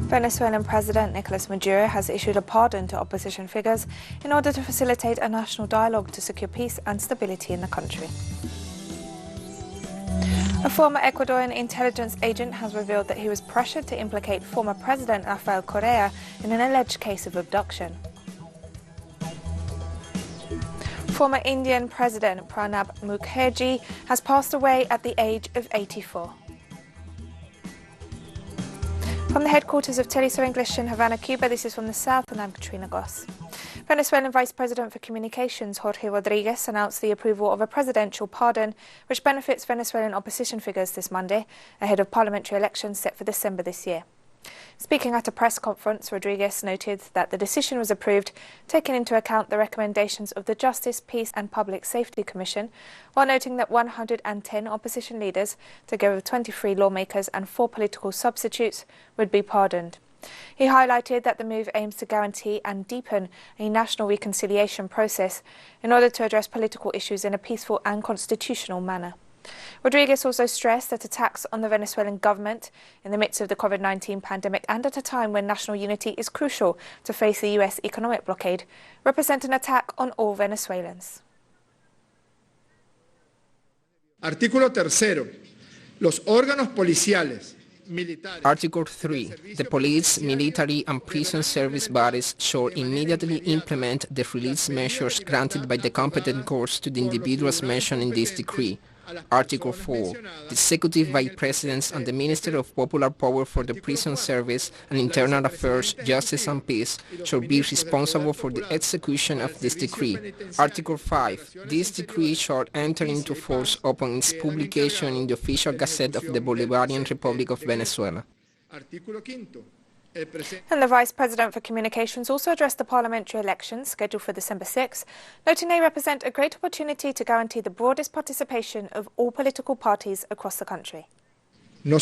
Venezuelan President Nicolas Maduro has issued a pardon to opposition figures in order to facilitate a national dialogue to secure peace and stability in the country. A former Ecuadorian intelligence agent has revealed that he was pressured to implicate former President Rafael Correa in an alleged case of abduction. Former Indian President Pranab Mukherjee has passed away at the age of 84. From the headquarters of Teleso English in Havana, Cuba, this is From the South, and I'm Katrina Goss. Venezuelan Vice President for Communications Jorge Rodriguez announced the approval of a presidential pardon which benefits Venezuelan opposition figures this Monday, ahead of parliamentary elections set for December this year. Speaking at a press conference, Rodriguez noted that the decision was approved, taking into account the recommendations of the Justice, Peace and Public Safety Commission, while noting that 110 opposition leaders, together with 23 lawmakers and 4 political substitutes, would be pardoned. He highlighted that the move aims to guarantee and deepen a national reconciliation process in order to address political issues in a peaceful and constitutional manner. Rodriguez also stressed that attacks on the Venezuelan government in the midst of the COVID-19 pandemic and at a time when national unity is crucial to face the U.S. economic blockade represent an attack on all Venezuelans. Artículo 3. Los órganos policiales. Article 3. The police, military and prison service bodies shall immediately implement the release measures granted by the competent courts to the individuals mentioned in this decree. Article 4. The Executive Vice Presidents and the Minister of Popular Power for the Prison Service and Internal Affairs, Justice and Peace shall be responsible for the execution of this decree. Article 5. This decree shall enter into force upon its publication in the Official Gazette of the Bolivarian Republic of Venezuela. And the Vice President for Communications also addressed the parliamentary elections scheduled for December 6, noting they represent a great opportunity to guarantee the broadest participation of all political parties across the country. It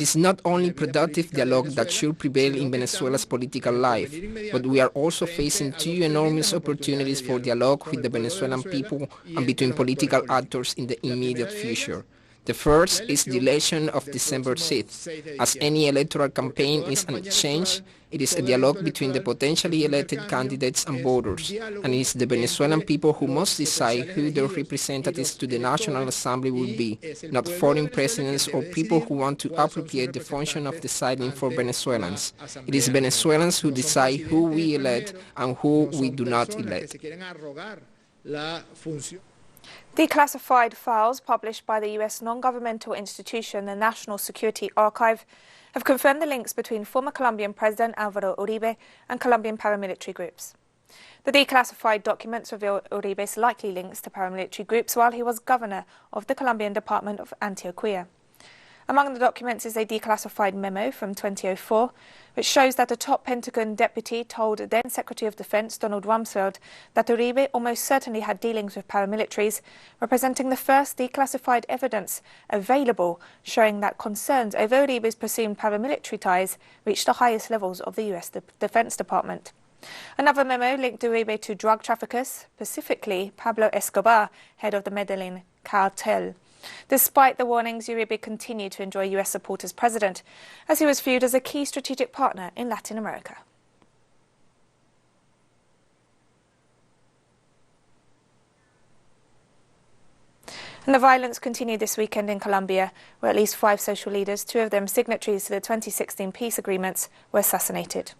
is not only productive dialogue that should prevail in Venezuela's political life, but we are also facing 2 enormous opportunities for dialogue with the Venezuelan people and between political actors in the immediate future. The first is the election of December 6th. As any electoral campaign is an exchange, it is a dialogue between the potentially elected candidates and voters, and it is the Venezuelan people who must decide who their representatives to the National Assembly will be, not foreign presidents or people who want to appropriate the function of deciding for Venezuelans. It is Venezuelans who decide who we elect and who we do not elect. Declassified files published by the U.S. non-governmental institution, the National Security Archive, have confirmed the links between former Colombian President Álvaro Uribe and Colombian paramilitary groups. The declassified documents reveal Uribe's likely links to paramilitary groups while he was governor of the Colombian Department of Antioquia. Among the documents is a declassified memo from 2004, which shows that a top Pentagon deputy told then Secretary of Defense Donald Rumsfeld that Uribe almost certainly had dealings with paramilitaries, representing the first declassified evidence available showing that concerns over Uribe's presumed paramilitary ties reached the highest levels of the U.S. Defense Department. Another memo linked Uribe to drug traffickers, specifically Pablo Escobar, head of the Medellin cartel. Despite the warnings, Uribe continued to enjoy U.S. support as president, as he was viewed as a key strategic partner in Latin America. And the violence continued this weekend in Colombia, where at least 5 social leaders, 2 of them signatories to the 2016 peace agreements, were assassinated.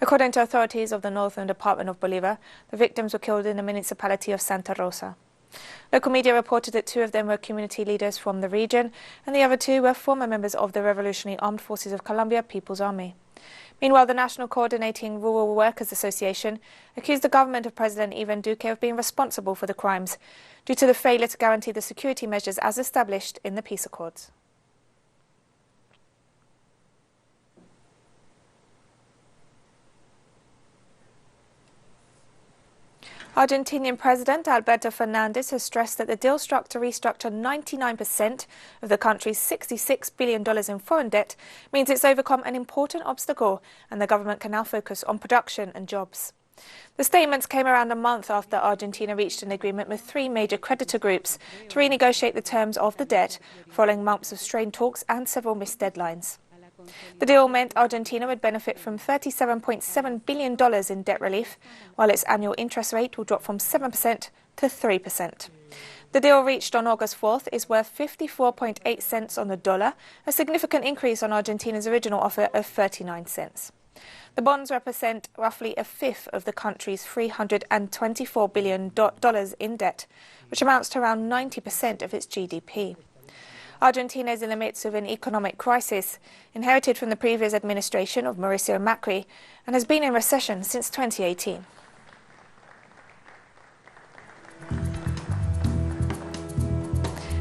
According to authorities of the Northern Department of Bolívar, the victims were killed in the municipality of Santa Rosa. Local media reported that 2 of them were community leaders from the region, and the other 2 were former members of the Revolutionary Armed Forces of Colombia People's Army. Meanwhile, the National Coordinating Rural Workers Association accused the government of President Iván Duque of being responsible for the crimes due to the failure to guarantee the security measures as established in the peace accords. Argentinian President Alberto Fernandez has stressed that the deal struck to restructure 99% of the country's $66 billion in foreign debt means it's overcome an important obstacle and the government can now focus on production and jobs. The statements came around a month after Argentina reached an agreement with three major creditor groups to renegotiate the terms of the debt, following months of strained talks and several missed deadlines. The deal meant Argentina would benefit from $37.7 billion in debt relief, while its annual interest rate will drop from 7% to 3%. The deal reached on August 4th is worth 54.8 cents on the dollar, a significant increase on Argentina's original offer of 39 cents. The bonds represent roughly a fifth of the country's $324 billion in debt, which amounts to around 90% of its GDP. Argentina is in the midst of an economic crisis inherited from the previous administration of Mauricio Macri and has been in recession since 2018.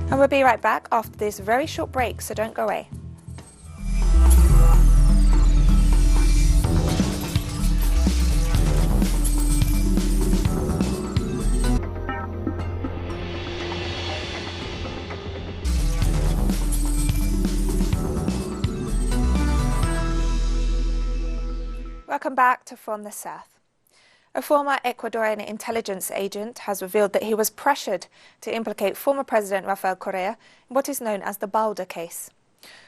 And we'll be right back after this very short break, so don't go away. Welcome back to From the South. A former Ecuadorian intelligence agent has revealed that he was pressured to implicate former President Rafael Correa in what is known as the Balda case.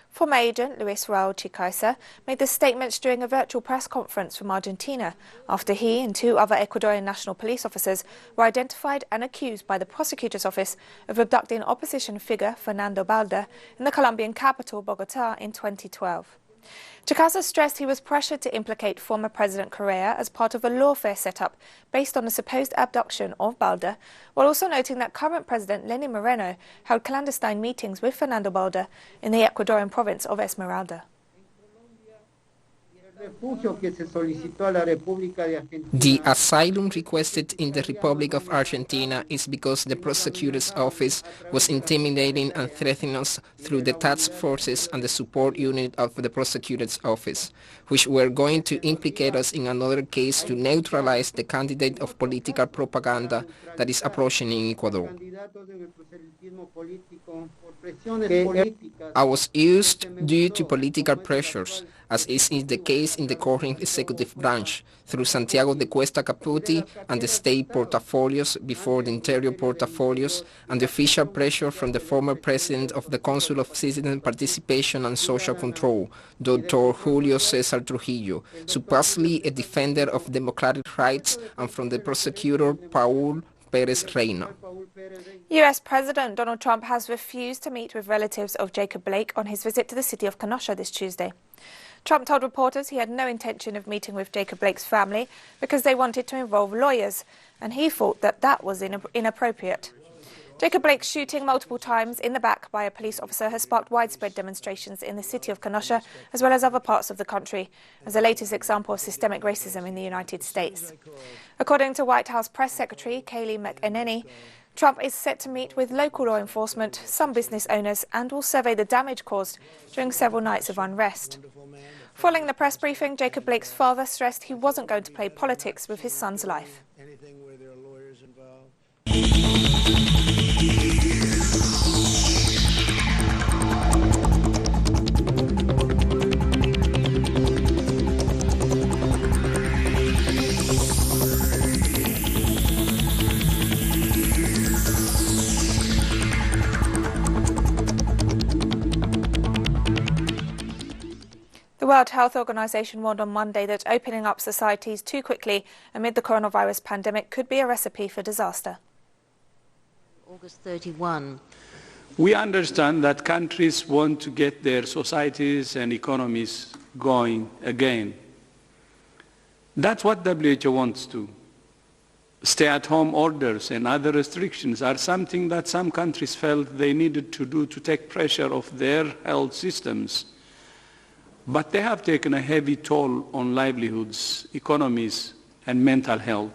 Former agent Luis Raúl Chicaiza made the statements during a virtual press conference from Argentina after he and two other Ecuadorian national police officers were identified and accused by the prosecutor's office of abducting opposition figure Fernando Balda in the Colombian capital, Bogotá, in 2012. Chicaiza stressed he was pressured to implicate former President Correa as part of a lawfare set up based on the supposed abduction of Balda, while also noting that current President Lenín Moreno held clandestine meetings with Fernando Balda in the Ecuadorian province of Esmeralda. The asylum requested in the Republic of Argentina is because the prosecutor's office was intimidating and threatening us through the task forces and the support unit of the prosecutor's office, which were going to implicate us in another case to neutralize the candidate of political propaganda that is approaching in Ecuador. I was used due to political pressures, as is the case in the current executive branch, through Santiago de Cuesta Caputi and the state portfolios before the interior portfolios, and the official pressure from the former president of the Council of Citizen Participation and Social Control, Dr. Julio Cesar Trujillo, supposedly a defender of democratic rights, and from the prosecutor Paul Pérez Reina. US President Donald Trump has refused to meet with relatives of Jacob Blake on his visit to the city of Kenosha this Tuesday. Trump told reporters he had no intention of meeting with Jacob Blake's family because they wanted to involve lawyers, and he thought that was inappropriate. Jacob Blake's shooting multiple times in the back by a police officer has sparked widespread demonstrations in the city of Kenosha, as well as other parts of the country, as the latest example of systemic racism in the United States. According to White House Press Secretary Kayleigh McEnany, Trump is set to meet with local law enforcement, some business owners, and will survey the damage caused during several nights of unrest. Following the press briefing, Jacob Blake's father stressed he wasn't going to play politics with his son's life. The World Health Organization warned on Monday that opening up societies too quickly amid the coronavirus pandemic could be a recipe for disaster. August 31. We understand that countries want to get their societies and economies going again. That's what WHO wants to. Stay-at-home orders and other restrictions are something that some countries felt they needed to do to take pressure off their health systems. But they have taken a heavy toll on livelihoods, economies, and mental health.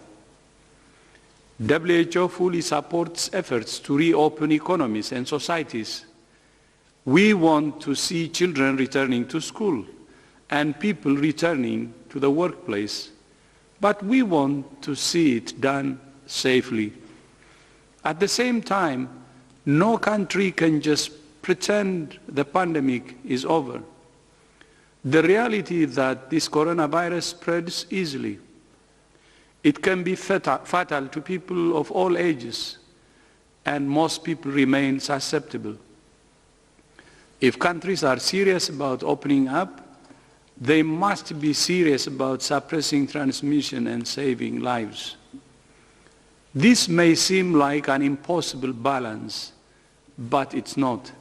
WHO fully supports efforts to reopen economies and societies. We want to see children returning to school and people returning to the workplace, but we want to see it done safely. At the same time, no country can just pretend the pandemic is over. The reality is that this coronavirus spreads easily. It can be fatal to people of all ages, and most people remain susceptible. If countries are serious about opening up, they must be serious about suppressing transmission and saving lives. This may seem like an impossible balance, but it's not.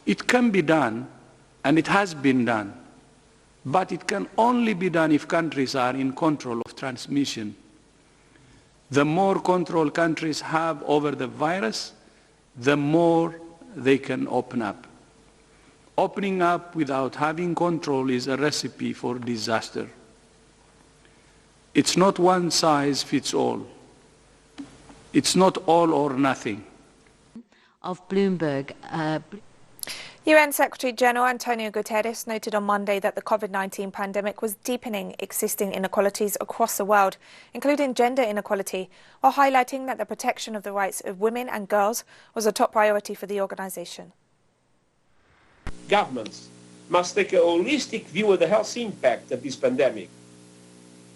It can be done, and it has been done, but it can only be done if countries are in control of transmission. The more control countries have over the virus, the more they can open up. Opening up without having control is a recipe for disaster. It's not one size fits all. It's not all or nothing. Of Bloomberg. UN Secretary-General Antonio Guterres noted on Monday that the COVID-19 pandemic was deepening existing inequalities across the world, including gender inequality, while highlighting that the protection of the rights of women and girls was a top priority for the organization. Governments must take a holistic view of the health impact of this pandemic.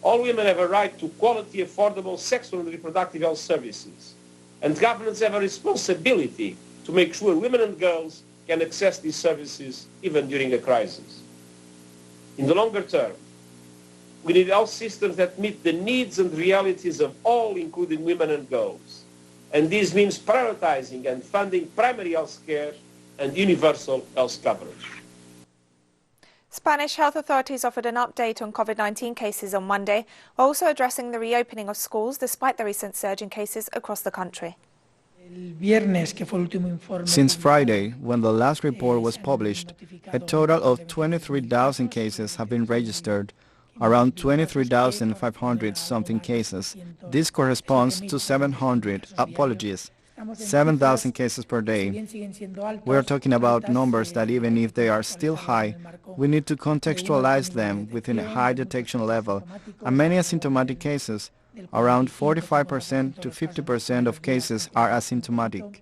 All women have a right to quality, affordable sexual and reproductive health services, and governments have a responsibility to make sure women and girls can access these services even during a crisis. In the longer term, we need health systems that meet the needs and realities of all, including women and girls. And this means prioritizing and funding primary health care and universal health coverage. Spanish health authorities offered an update on COVID-19 cases on Monday, while also addressing the reopening of schools despite the recent surge in cases across the country. Since Friday, when the last report was published, a total of 23,000 cases have been registered, around 23,500 something cases. This corresponds to 7,000 cases per day. We are talking about numbers that even if they are still high, we need to contextualize them within a high detection level, and many asymptomatic cases, around 45% to 50% of cases are asymptomatic.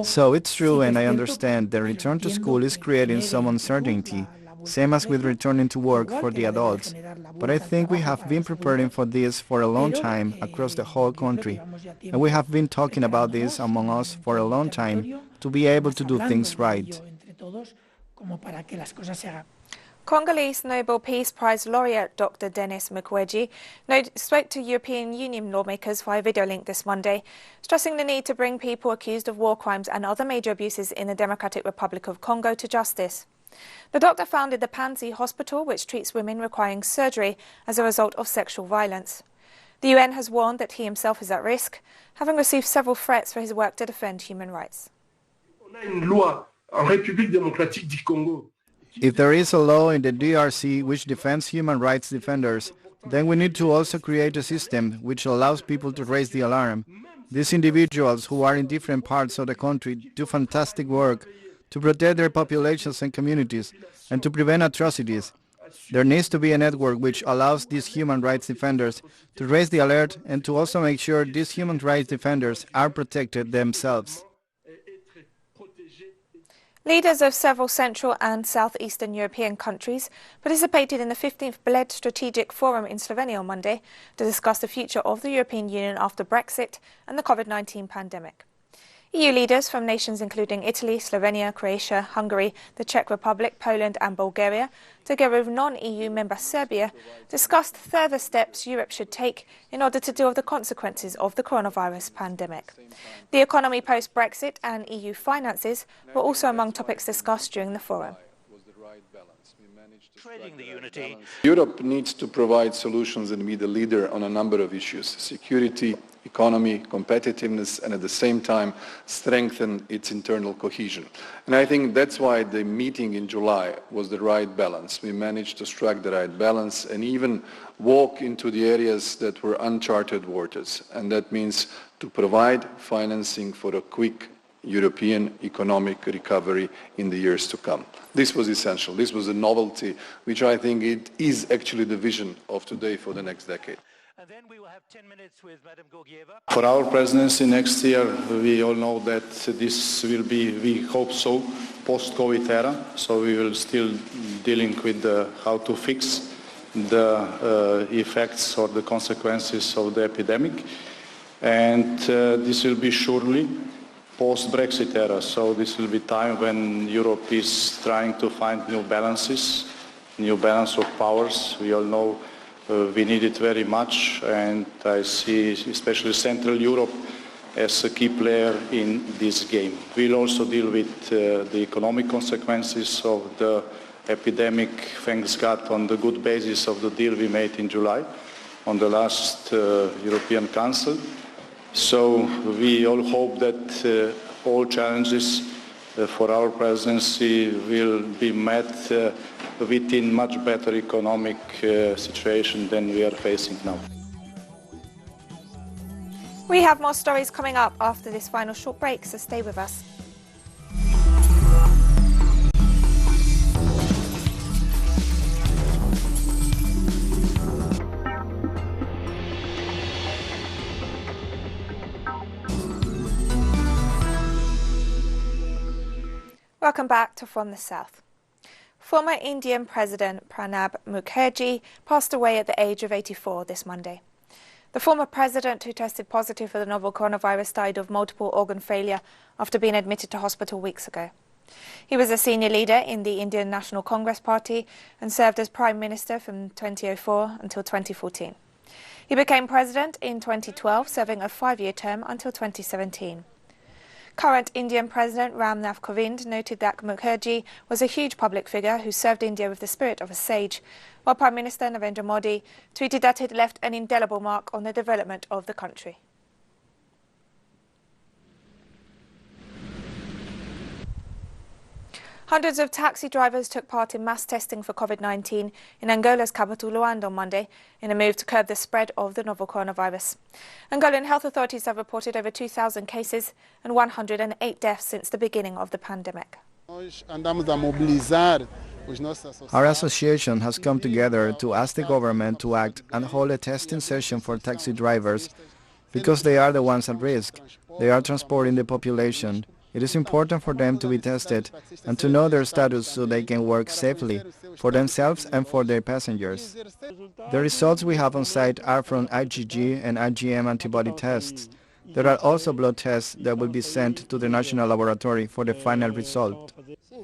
So it's true, and I understand the return to school is creating some uncertainty, same as with returning to work for the adults. But I think we have been preparing for this for a long time across the whole country, and we have been talking about this among us for a long time to be able to do things right. Congolese Nobel Peace Prize laureate Dr. Denis Mukherjee spoke to European Union lawmakers via video link this Monday, stressing the need to bring people accused of war crimes and other major abuses in the Democratic Republic of Congo to justice. The doctor founded the Panzi Hospital, which treats women requiring surgery as a result of sexual violence. The UN has warned that he himself is at risk, having received several threats for his work to defend human rights. If there is a law in the DRC which defends human rights defenders, then we need to also create a system which allows people to raise the alarm. These individuals who are in different parts of the country do fantastic work to protect their populations and communities and to prevent atrocities. There needs to be a network which allows these human rights defenders to raise the alert and to also make sure these human rights defenders are protected themselves. Leaders of several Central and Southeastern European countries participated in the 15th Bled Strategic Forum in Slovenia on Monday to discuss the future of the European Union after Brexit and the COVID-19 pandemic. EU leaders from nations including Italy, Slovenia, Croatia, Hungary, the Czech Republic, Poland and Bulgaria, together with non-EU member Serbia, discussed further steps Europe should take in order to deal with the consequences of the coronavirus pandemic. The economy post-Brexit and EU finances were also among topics discussed during the forum. Europe needs to provide solutions and be the leader on a number of issues: security, economy, competitiveness, and at the same time strengthen its internal cohesion. And I think that's why the meeting in July was the right balance. We managed to strike the right balance and even walk into the areas that were uncharted waters. And that means to provide financing for a quick European economic recovery in the years to come. This was essential. This was a novelty, which I think it is actually the vision of today for the next decade. And then we will have 10 minutes with Madam Georgieva. For our presidency next year, we all know that this will be, we hope so, post-COVID era. So we will still dealing with how to fix the effects or the consequences of the epidemic. And this will be surely post-Brexit era. So this will be time when Europe is trying to find new balances, new balance of powers. We all know we need it very much, and I see especially Central Europe as a key player in this game. We'll also deal with the economic consequences of the epidemic, thanks God, on the good basis of the deal we made in July on the last European Council. So we all hope that all challenges for our presidency will be met within much better economic situation than we are facing now. We have more stories coming up after this final short break, so stay with us. Welcome back to From the South. Former Indian President Pranab Mukherjee passed away at the age of 84 this Monday. The former president, who tested positive for the novel coronavirus, died of multiple organ failure after being admitted to hospital weeks ago. He was a senior leader in the Indian National Congress Party and served as Prime Minister from 2004 until 2014. He became president in 2012, serving a 5-year term until 2017. Current Indian President Ram Nath Kovind noted that Mukherjee was a huge public figure who served India with the spirit of a sage, while Prime Minister Narendra Modi tweeted that it left an indelible mark on the development of the country. Hundreds of taxi drivers took part in mass testing for COVID-19 in Angola's capital, Luanda, on Monday, in a move to curb the spread of the novel coronavirus. Angolan health authorities have reported over 2,000 cases and 108 deaths since the beginning of the pandemic. Our association has come together to ask the government to act and hold a testing session for taxi drivers because they are the ones at risk. They are transporting the population. It is important for them to be tested and to know their status so they can work safely for themselves and for their passengers. The results we have on site are from IgG and IgM antibody tests. There are also blood tests that will be sent to the national laboratory for the final result.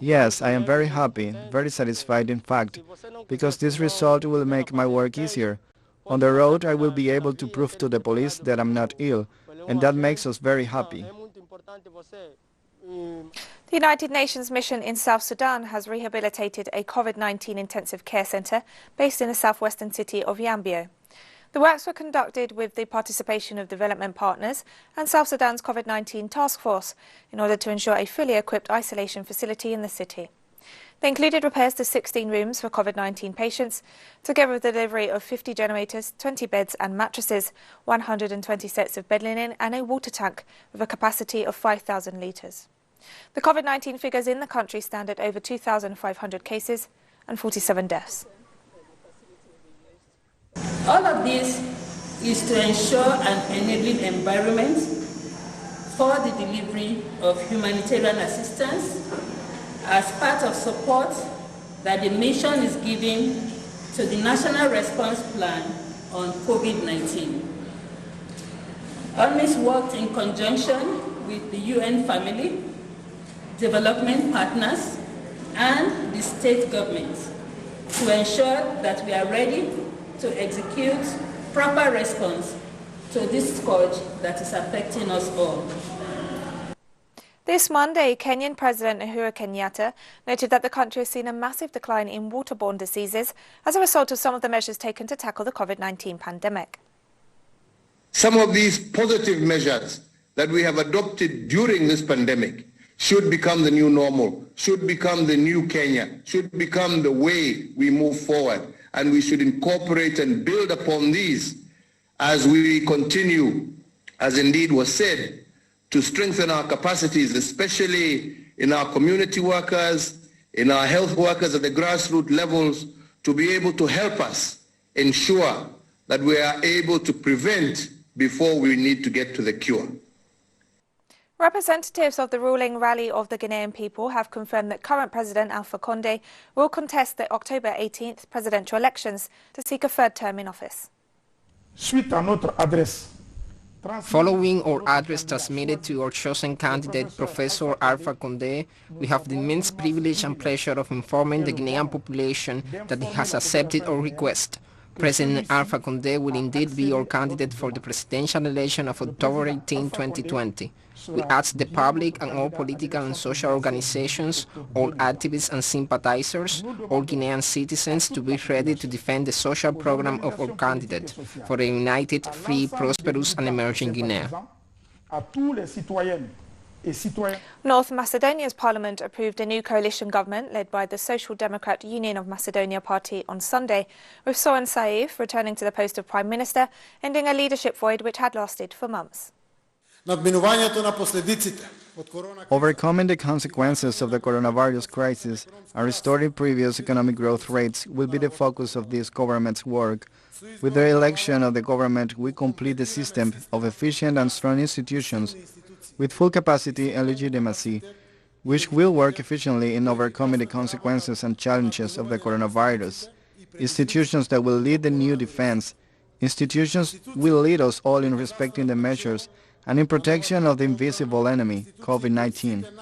Yes, I am very happy, very satisfied in fact, because this result will make my work easier. On the road I will be able to prove to the police that I'm not ill, and that makes us very happy. The United Nations mission in South Sudan has rehabilitated a COVID-19 intensive care centre based in the southwestern city of Yambio. The works were conducted with the participation of development partners and South Sudan's COVID-19 task force in order to ensure a fully equipped isolation facility in the city. They included repairs to 16 rooms for COVID-19 patients, together with the delivery of 50 generators, 20 beds and mattresses, 120 sets of bed linen and a water tank with a capacity of 5,000 litres. The COVID-19 figures in the country stand at over 2,500 cases and 47 deaths. All of this is to ensure an enabling environment for the delivery of humanitarian assistance as part of support that the mission is giving to the National Response Plan on COVID-19. UNMISS worked in conjunction with the UN family, development partners, and the state governments to ensure that we are ready to execute proper response to this scourge that is affecting us all. This Monday, Kenyan President Uhuru Kenyatta noted that the country has seen a massive decline in waterborne diseases as a result of some of the measures taken to tackle the COVID-19 pandemic. Some of these positive measures that we have adopted during this pandemic should become the new normal, should become the new Kenya, should become the way we move forward. And we should incorporate and build upon these as we continue, as indeed was said, to strengthen our capacities, especially in our community workers, in our health workers at the grassroots levels, to be able to help us ensure that we are able to prevent before we need to get to the cure. Representatives of the ruling Rally of the Guinean People have confirmed that current President Alpha Condé will contest the October 18th presidential elections to seek a third term in office. Following our address transmitted to our chosen candidate, Professor Alpha Condé, we have the immense privilege and pleasure of informing the Guinean population that he has accepted our request. President Alpha Condé will indeed be our candidate for the presidential election of October 18, 2020. We ask the public and all political and social organizations, all activists and sympathizers, all Guinean citizens to be ready to defend the social program of our candidate for a united, free, prosperous and emerging Guinea. North Macedonia's parliament approved a new coalition government led by the Social Democrat Union of Macedonia party on Sunday, with Zoran Zaev returning to the post of Prime Minister, ending a leadership void which had lasted for months. Overcoming the consequences of the coronavirus crisis and restoring previous economic growth rates will be the focus of this government's work. With the election of the government, we complete the system of efficient and strong institutions with full capacity and legitimacy, which will work efficiently in overcoming the consequences and challenges of the coronavirus. Institutions that will lead the new defense. Institutions will lead us all in respecting the measures and in protection of the invisible enemy, COVID-19.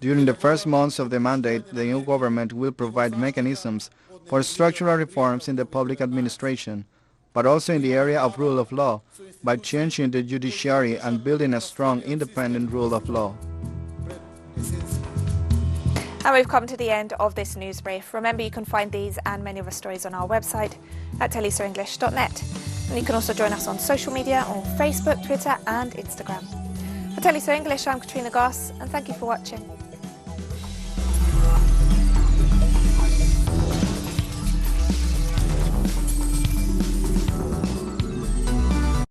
During the first months of the mandate, the new government will provide mechanisms for structural reforms in the public administration, but also in the area of rule of law, by changing the judiciary and building a strong, independent rule of law. And we've come to the end of this news brief. Remember, you can find these and many other stories on our website at telesurenglish.net. And you can also join us on social media on Facebook, Twitter and Instagram. For Teleso English, I'm Katrina Goss, and thank you for watching.